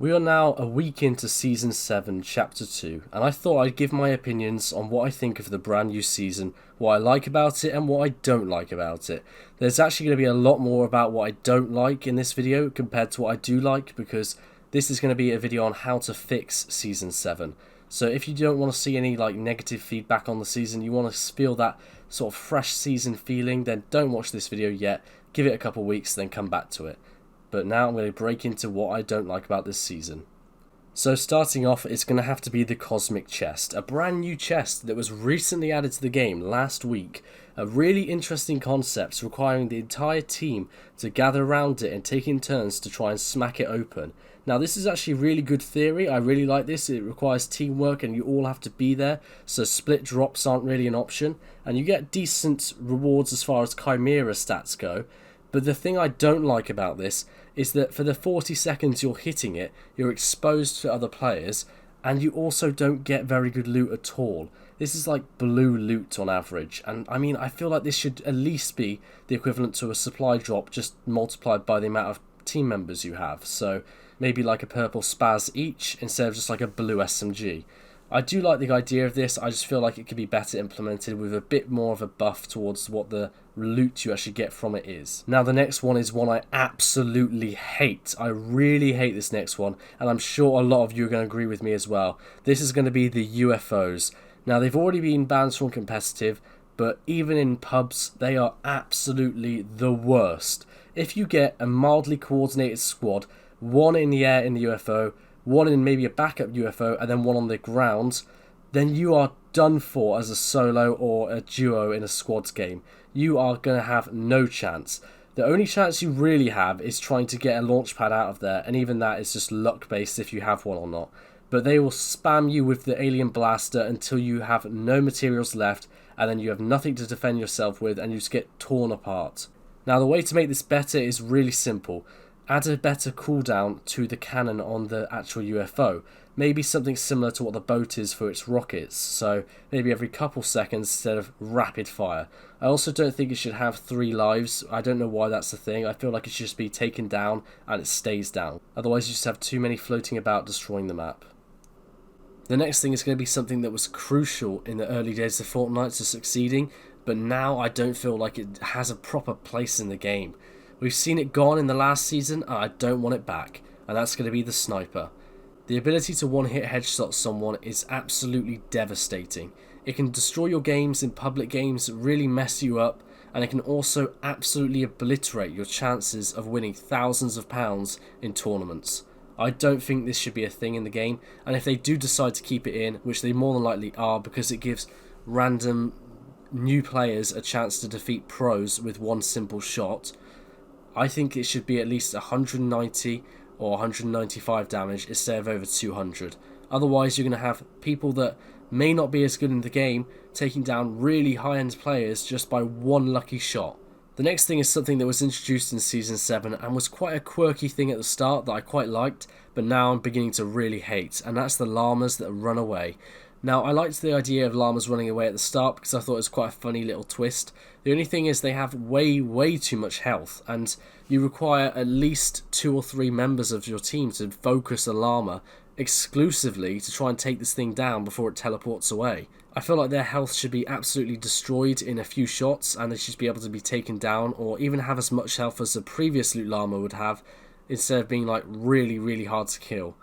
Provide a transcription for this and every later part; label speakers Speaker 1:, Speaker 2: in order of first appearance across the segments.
Speaker 1: We are now a week into Season 7, Chapter 2, and I thought I'd give my opinions on what I think of the brand new season, what I like about it and what I don't like about it. There's actually going to be a lot more about what I don't like in this video compared to what I do like, because this is going to be a video on how to fix Season 7. So if you don't want to see any negative feedback on the season, you want to feel that sort of fresh season feeling, then don't watch this video yet, give it a couple weeks, then come back to it. But now I'm going to break into what I don't like about this season. So starting off, it's going to have to be the Cosmic Chest, a brand new chest that was recently added to the game last week. A really interesting concept requiring the entire team to gather around it and take in turns to try and smack it open. Now this is actually a really good theory, I really like this. It requires teamwork and you all have to be there, so split drops aren't really an option. And you get decent rewards as far as Chimera stats go. But the thing I don't like about this is that for the 40 seconds you're hitting it, you're exposed to other players, and you also don't get very good loot at all. This is like blue loot on average, and I mean, I feel like this should at least be the equivalent to a supply drop, just multiplied by the amount of team members you have. So maybe like a purple spaz each, instead of just like a blue SMG. I do like the idea of this, I just feel like it could be better implemented with a bit more of a buff towards what the loot you actually get from it is. Now the next one is one I absolutely hate. I really hate this next one, and I'm sure a lot of you are going to agree with me as well. This is going to be the UFOs. Now they've already been banned from competitive, but even in pubs they are absolutely the worst. If you get a mildly coordinated squad, one in the air in the UFO, one in maybe a backup UFO, and then one on the ground, then you are done for as a solo or a duo in a squads game. You are going to have no chance. The only chance you really have is trying to get a launch pad out of there, and even that is just luck based if you have one or not. But they will spam you with the alien blaster until you have no materials left, and then you have nothing to defend yourself with, and you just get torn apart. Now the way to make this better is really simple. Add a better cooldown to the cannon on the actual UFO. Maybe something similar to what the boat is for its rockets, so maybe every couple seconds instead of rapid fire. I also don't think it should have 3 lives. I don't know why that's the thing. I feel like it should just be taken down and it stays down. Otherwise you just have too many floating about destroying the map. The next thing is going to be something that was crucial in the early days of Fortnite to succeeding, but now I don't feel like it has a proper place in the game. We've seen it gone in the last season, and I don't want it back, and that's going to be the sniper. The ability to one-hit headshot someone is absolutely devastating. It can destroy your games in public games, really mess you up, and it can also absolutely obliterate your chances of winning thousands of pounds in tournaments. I don't think this should be a thing in the game, and if they do decide to keep it in, which they more than likely are because it gives random new players a chance to defeat pros with one simple shot, I think it should be at least 190 or 195 damage instead of over 200. Otherwise you're going to have people that may not be as good in the game taking down really high-end players just by one lucky shot. The next thing is something that was introduced in Season 7 and was quite a quirky thing at the start that I quite liked, but now I'm beginning to really hate, and that's the llamas that run away. Now, I liked the idea of llamas running away at the start because I thought it was quite a funny little twist. The only thing is they have way too much health, and you require at least 2 or 3 members of your team to focus a llama exclusively to try and take this thing down before it teleports away. I feel like their health should be absolutely destroyed in a few shots, and they should be able to be taken down or even have as much health as a previous loot llama would have, instead of being like really hard to kill.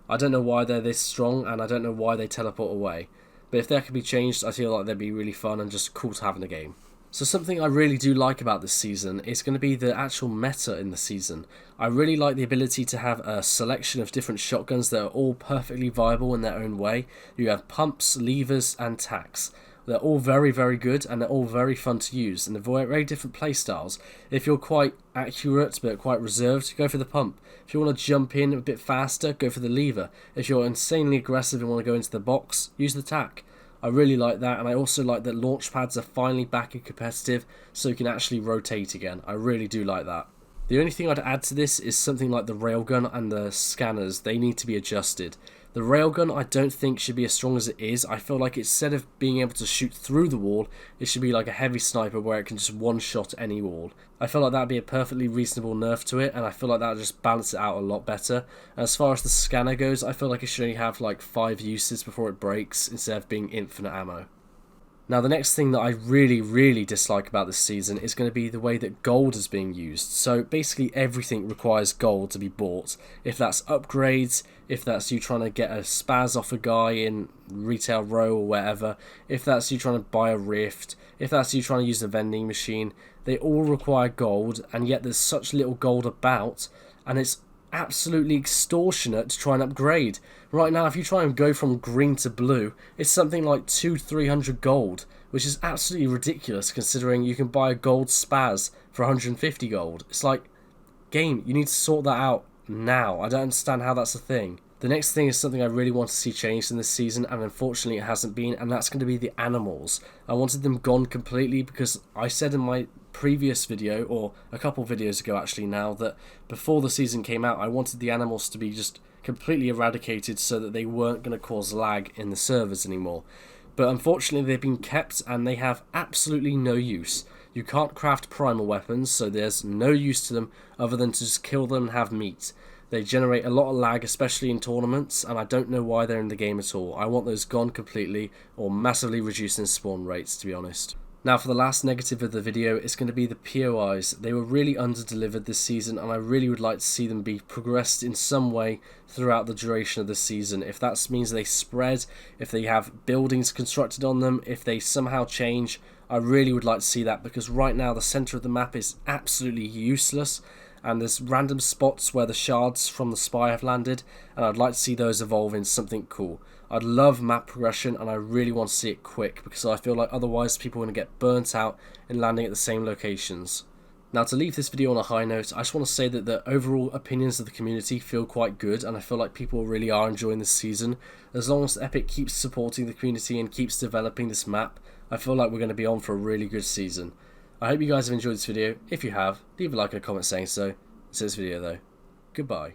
Speaker 1: I don't know why they're this strong, and I don't know why they teleport away. But if that could be changed, I feel like they'd be really fun and just cool to have in the game. So something I really do like about this season is going to be the actual meta in the season. I really like the ability to have a selection of different shotguns that are all perfectly viable in their own way. You have pumps, levers and tacks. They're all very good, and they're all very fun to use, and they're very different playstyles. If you're quite accurate but quite reserved, go for the pump. If you want to jump in a bit faster, go for the lever. If you're insanely aggressive and want to go into the box, use the tack. I really like that, and I also like that launch pads are finally back in competitive, so you can actually rotate again. I really do like that. The only thing I'd add to this is something like the railgun and the scanners. They need to be adjusted. The railgun I don't think should be as strong as it is. I feel like instead of being able to shoot through the wall, it should be like a heavy sniper where it can just one-shot any wall. I feel like that would be a perfectly reasonable nerf to it, and I feel like that would just balance it out a lot better. And as far as the scanner goes, I feel like it should only have like 5 uses before it breaks instead of being infinite ammo. Now the next thing that I really dislike about this season is going to be the way that gold is being used. So basically everything requires gold to be bought. If that's upgrades, if that's you trying to get a spaz off a guy in retail row or wherever, if that's you trying to buy a rift, if that's you trying to use a vending machine, they all require gold, and yet there's such little gold about, and it's absolutely extortionate to try and upgrade. Right now, if you try and go from green to blue, it's something like 200-300 gold, which is absolutely ridiculous considering you can buy a gold spaz for 150 gold. It's like, game, you need to sort that out now. I don't understand how that's a thing. The next thing is something I really want to see changed in this season, and unfortunately it hasn't been, and that's going to be the animals. I wanted them gone completely because I said in my previous video, or a couple videos ago actually now, that before the season came out I wanted the animals to be just completely eradicated so that they weren't going to cause lag in the servers anymore. But unfortunately they've been kept and they have absolutely no use. You can't craft primal weapons, so there's no use to them other than to just kill them and have meat. They generate a lot of lag, especially in tournaments, and I don't know why they're in the game at all. I want those gone completely, or massively reduced in spawn rates, to be honest. Now for the last negative of the video, it's going to be the POIs. They were really under-delivered this season, and I really would like to see them be progressed in some way throughout the duration of the season. If that means they spread, if they have buildings constructed on them, if they somehow change, I really would like to see that, because right now the centre of the map is absolutely useless, and there's random spots where the shards from the spy have landed, and I'd like to see those evolve in something cool. I'd love map progression, and I really want to see it quick, because I feel like otherwise people are going to get burnt out in landing at the same locations. Now to leave this video on a high note, I just want to say that the overall opinions of the community feel quite good, and I feel like people really are enjoying this season. As long as Epic keeps supporting the community and keeps developing this map, I feel like we're going to be on for a really good season. I hope you guys have enjoyed this video. If you have, leave a like and a comment saying so. That's this video though. Goodbye.